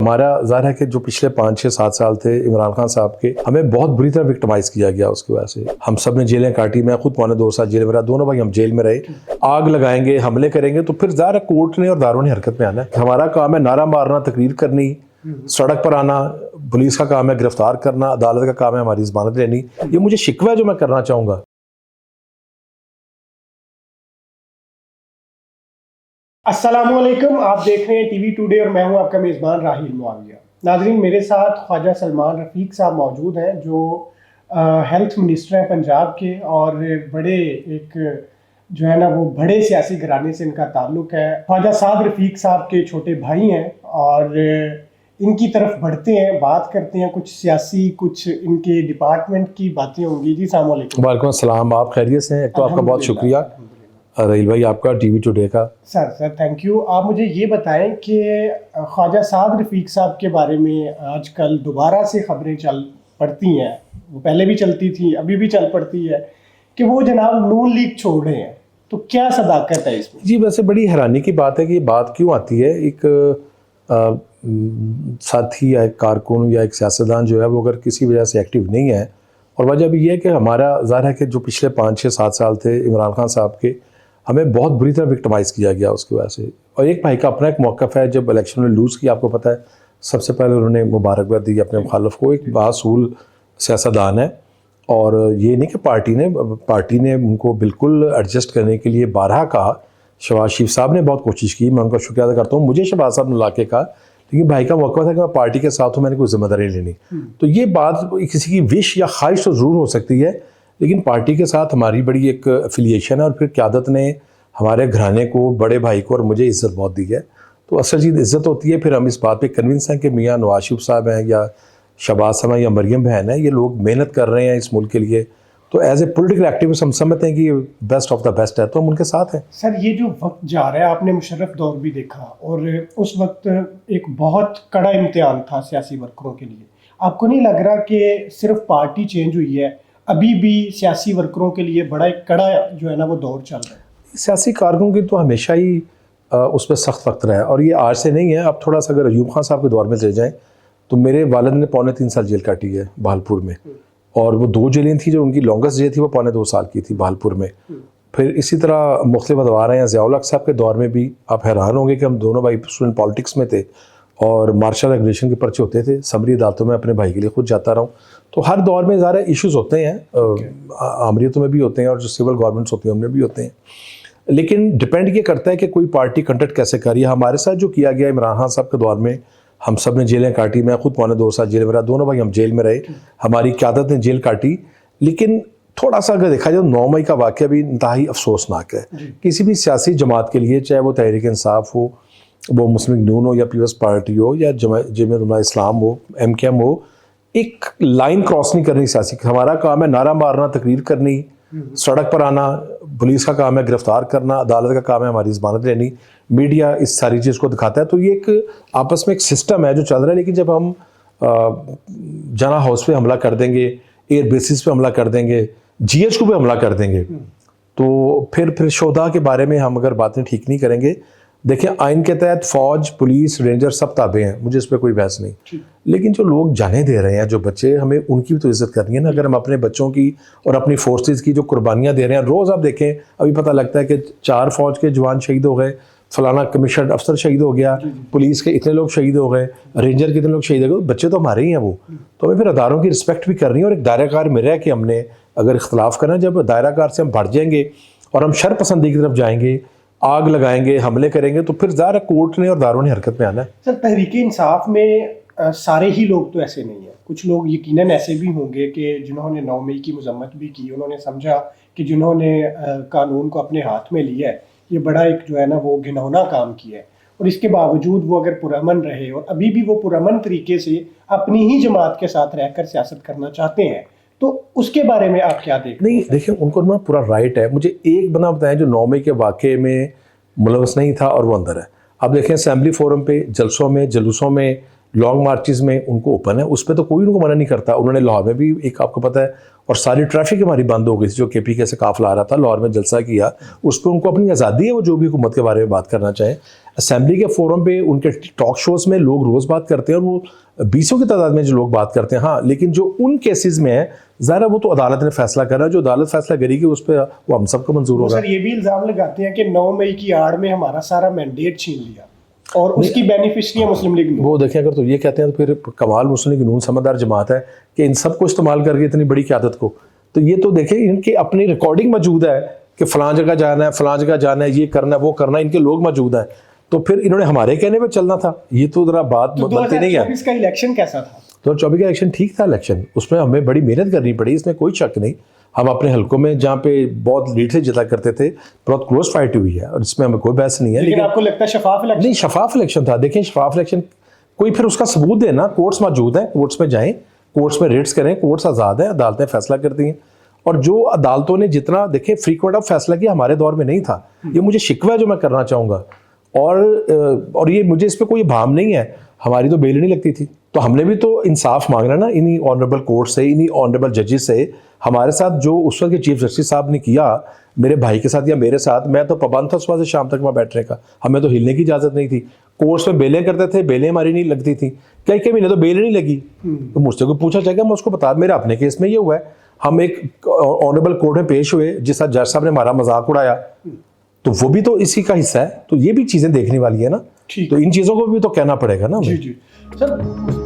हमारा ज़ाहिर है कि जो पिछले 5-6-7 साल थे इमरान खान साहब के, हमें बहुत बुरी तरह विक्टिमाइज़ किया गया उसकी वजह से। हम सब ने जेलें काटी, मैं खुद 2.25 साल जेल में रहा, दोनों भाई हम जेल में रहे। आग लगाएंगे, हमले करेंगे तो फिर ज़ाहिर है कोर्ट ने और दारों ने हरकत में आना है। हमारा काम है नारा मारना, तकरीर करनी, सड़क पर आना, पुलिस का काम है गिरफ्तार करना, अदालत का काम है हमारी ज़मानत लेनी। ये मुझे शिकवा है जो मैं करना चाहूँगा। अस्सलामुअलैकुम, आप देख रहे हैं टीवी टुडे और मैं हूं आपका मेज़बान राहिल मुआविया। नाज़रीन, मेरे साथ ख्वाजा सलमान रफ़ीक साहब मौजूद हैं जो हेल्थ मिनिस्टर हैं पंजाब के और बड़े एक जो है ना वो बड़े सियासी घराने से इनका ताल्लुक़ है। ख्वाजा साद रफ़ीक साहब के छोटे भाई हैं और इनकी तरफ बढ़ते हैं, बात करते हैं कुछ सियासी, कुछ इनके डिपार्टमेंट की बातें होंगी। जी अस्सलाम वालेकुम। वालेकुम अस्सलाम, आप खैरियत से हैं? एक तो आपका बहुत शुक्रिया रहील भाई, आपका टीवी टुडे का। Sir thank you. आप मुझे ये बताएं कि ख्वाजा साद रफ़ीक साहब के बारे में आजकल दोबारा से खबरें चल पड़ती हैं, वो पहले भी चलती थी, अभी भी चल पड़ती है कि वो जनाब नून लीग छोड़ रहे हैं, तो क्या सदाकत है इसमें? जी, वैसे बड़ी हैरानी की बात है कि ये बात क्यों आती है। एक साथी या एक कारकुन या एक सियासतदान जो है वो अगर किसी वजह से एक्टिव नहीं है, और वजह भी ये है कि हमारा ज़ाहिर है कि जो पिछले 5-6-7 साल थे इमरान खान साहब के, हमें बहुत बुरी तरह विक्टिमाइज़ किया गया उसकी वजह से। और एक भाई का अपना एक मौक़िफ़ है, जब इलेक्शन में लूज़ किया, आपको पता है, सबसे पहले उन्होंने मुबारकबाद दी अपने मुखालिफ को। एक बासूल सियासतदान है और ये नहीं कि पार्टी ने उनको बिल्कुल एडजस्ट करने के लिए बारहा कहा। शहबाज शरीफ साहब ने बहुत कोशिश की, मैं उनका शुक्रिया अदा करता हूँ। मुझे शहबाज साहब ने ला के कहा, लेकिन भाई का मौक़िफ़ था कि मैं पार्टी के साथ हूँ, मैंने कोई ज़िम्मेदारी लेनी। तो ये बात किसी की विश या ख्वाहिश तो ज़रूर हो सकती है, लेकिन पार्टी के साथ हमारी बड़ी एक एफिलिएशन है और फिर क़यादत ने हमारे घराने को, बड़े भाई को और मुझे इज़्ज़त बहुत दी है। तो असल चीज़ इज़्ज़त होती है। फिर हम इस बात पे कन्विंस हैं कि मियाँ नवाज शरीफ साहब हैं या शहबाज साहब हैं या मरियम बहन है, ये लोग मेहनत कर रहे हैं इस मुल्क के लिए, तो एज ए पॉलिटिकल एक्टिविस्ट हम समझते हैं कि ये बेस्ट ऑफ द बेस्ट है, तो हम उनके साथ हैं। सर, ये जो वक्त जा रहा है, आपने मुशर्रफ दौर भी देखा और उस वक्त एक बहुत कड़ा इम्तिहान था सियासी वर्करों के लिए। आपको नहीं लग रहा कि सिर्फ पार्टी चेंज हुई है, अभी भी सियासी वर्करों के लिए बड़ा एक कड़ा जो है ना वो दौर चल रहा है? सियासी कारकुन की तो हमेशा ही उस पर सख्त वक्त रहा है, और ये आज से नहीं है। अब थोड़ा सा अगर अयूब खान साहब के दौर में चले जाएँ तो मेरे वालिद ने 3.25 साल जेल काटी है बहालपुर में, और वो 2 जेलें थी। जो उनकी लॉन्गेस्ट जेल थी वो 2.25 साल की थी बहालपुर में। फिर इसी तरह मुख्तलिफ अदवार हैं। ज़ियाउल हक साहब के दौर में भी आप हैरान होंगे कि हम दोनों भाई स्टूडेंट पॉलिटिक्स में थे और मार्शल रेगुलेशन के पर्चे होते थे। समरी अदालतों में अपने भाई के लिए खुद जाता रहा हूँ। तो हर दौर में ज़्यादा इश्यूज़ होते हैं, आमरीतों में भी होते हैं और जो सिविल गवर्नमेंट्स होती हैं उनमें भी होते हैं, लेकिन डिपेंड ये करता है कि कोई पार्टी कंडक्ट कैसे कर रही है। हमारे साथ जो किया गया इमरान खान साहब के दौर में, हम सब ने जेलें काटी, मैं खुद 2.25 साल जेल में रहा, दोनों भाई हम जेल में रहे, हमारी क़यादत ने जेल काटी। लेकिन थोड़ा सा अगर देखा जाए, 9 मई का वाक़या भी इंतहाई अफसोसनाक है किसी भी सियासी जमात के लिए, चाहे वो तहरीक इंसाफ हो, वो मुस्लिम लीग नून हो या पीपल्स पार्टी हो या जमात इस्लाम हो, MKM हो। एक लाइन क्रॉस नहीं करनी सियासी। हमारा काम है नारा मारना, तकरीर करनी, सड़क पर आना, पुलिस का काम है गिरफ्तार करना, अदालत का काम है हमारी ज़मानत लेनी। मीडिया इस सारी चीज़ को दिखाता है, तो ये एक आपस में एक सिस्टम है जो चल रहा है। लेकिन जब हम जना हाउस पे हमला कर देंगे, एयर बेसिस पे हमला कर देंगे, GHQ पे हमला कर देंगे, तो फिर शोधा के बारे में हम अगर बातें ठीक नहीं करेंगे। देखिए, आइन के तहत फ़ौज, पुलिस, रेंजर सब ताबे हैं, मुझे इस पर कोई बहस नहीं, लेकिन जो लोग जाने दे रहे हैं, जो बच्चे, हमें उनकी भी तो इज़्ज़त करनी है ना। अगर हम अपने बच्चों की और अपनी फोर्सेस की जो कुर्बानियाँ दे रहे हैं, रोज़ आप देखें, अभी पता लगता है कि 4 फ़ौज के जवान शहीद हो गए, फलाना कमिश्नर अफसर शहीद हो गया, पुलिस के इतने लोग शहीद हो गए, रेंजर के इतने लोग शहीद हो गए। बच्चे तो हमारे ही हैं वो, तो हमें फिर अदारों की रिस्पेक्ट भी करनी है और एक दायराकार में रह के हमने अगर इख्तलाफ करना, जब दायराकार से हम बढ़ जाएंगे और हम शर पसंदी की तरफ जाएंगे, आग लगाएंगे, हमले करेंगे, तो फिर ज़ाहिर कोर्ट ने और दारों ने हरकत में आना है। सर, तहरीक इंसाफ में सारे ही लोग तो ऐसे नहीं हैं, कुछ लोग यकीनन ऐसे भी होंगे कि जिन्होंने 9 मई की मजम्मत भी की, उन्होंने समझा कि जिन्होंने कानून को अपने हाथ में लिया है, ये बड़ा एक जो है ना वो घिनौना काम किया है, और इसके बावजूद वो अगर पुरअमन रहे और अभी भी वो पुरअमन तरीके से अपनी ही जमात के साथ रहकर सियासत करना चाहते हैं, तो उसके बारे में आप क्या देखते हैं? नहीं, देखिए, उनको ना पूरा राइट है। मुझे एक बंदा बताएं जो 9 मई के वाक़े में मुलव्वस नहीं था और वो अंदर है। आप देखें, असेंबली फोरम पे, जलसों में, जलूसों में, लॉन्ग मार्चेस में उनको ओपन है, उस पर तो कोई उनको मना नहीं करता। उन्होंने लाहौर में भी एक, आपको पता है, और सारी ट्रैफिक हमारी बंद हो गई थी। जो KPK से काफिला आ रहा था, लाहौर में जलसा किया, उस पर उनको अपनी आज़ादी है, वो जो भी हुकूमत के बारे में बात करना चाहें। असेंबली के फोरम पे उनके टॉक शोज में लोग रोज़ बात करते हैं और वो 20 की तादाद में जो लोग बात करते हैं। हाँ, लेकिन जो उन केसेस में है ज़रा वो तो अदालत ने फैसला करना, जो अदालत फैसला करेगी उस पर वो हम सबको मंजूर होगा। सर ये भी इल्ज़ाम लगाते हैं कि 9 मई की आड़ में हमारा सारा मैंडेट छीन लिया और उसकी बेनिफिशियरी है मुस्लिम लीग नून। वो देखें, अगर तो ये कहते हैं तो फिर कमाल मुस्लिम लीग नून समझदार जमात है कि इन सब को इस्तेमाल करके इतनी बड़ी क़यादत को, तो ये तो देखें इनकी अपनी रिकॉर्डिंग मौजूद है कि फलां जगह जाना है, फलां जगह जाना है, ये करना है, वो करना है, इनके लोग मौजूद हैं, तो फिर इन्होंने हमारे कहने पे चलना था। ये तो ज़रा बात बनती नहीं है। 2024 का इलेक्शन कैसा था? 2024 का इलेक्शन ठीक था। इलेक्शन उसमें हमें बड़ी मेहनत करनी पड़ी, इसमें कोई शक नहीं। हम अपने हलकों में जहाँ पे बहुत लीड से जिता करते थे, बहुत क्लोज फाइट हुई है और इसमें हमें कोई बहस नहीं है। लेकिन आपको लगता है शफाफ इलेक्शन? नहीं, शफाफ इलेक्शन था। देखें, शफाफ इलेक्शन कोई फिर उसका सबूत देना, कोर्ट्स मौजूद हैं, कोर्ट्स में जाएं, कोर्ट्स में रेट्स करें, कोर्ट्स आज़ाद हैं, अदालतें फैसला करती हैं। और जो अदालतों ने जितना देखें फ्रीक्वेंट ऑफ फैसला किया, हमारे दौर में नहीं था। ये मुझे शिकवा है जो मैं करना चाहूँगा, और ये मुझे इस पर कोई भाम नहीं है। हमारी तो बेल नहीं लगती थी, तो हमने भी तो इंसाफ मांगना ना इन्हीं ऑनरेबल कोर्ट से, इन्हीं ऑनरेबल जजेस से। हमारे साथ जो उस वक्त के चीफ जस्टिस साहब ने किया मेरे भाई के साथ या मेरे साथ, मैं तो पाबंद था सुबह से शाम तक वहाँ बैठने का, हमें तो हिलने की इजाज़त नहीं थी। कोर्ट्स में बेलें करते थे, बेलें हमारी नहीं लगती थी, कई कई महीने तो बेल नहीं लगी। तो मुझसे कोई पूछा जाएगा, मैं उसको बता, मेरे अपने केस में ये हुआ है। हम एक ऑनरेबल कोर्ट में पेश हुए, जिस जज साहब ने हमारा मजाक उड़ाया, तो वो भी तो इसी का हिस्सा है। तो ये भी चीज़ें देखने वाली है ना, तो इन चीज़ों को भी तो कहना पड़ेगा ना। जी जी सर।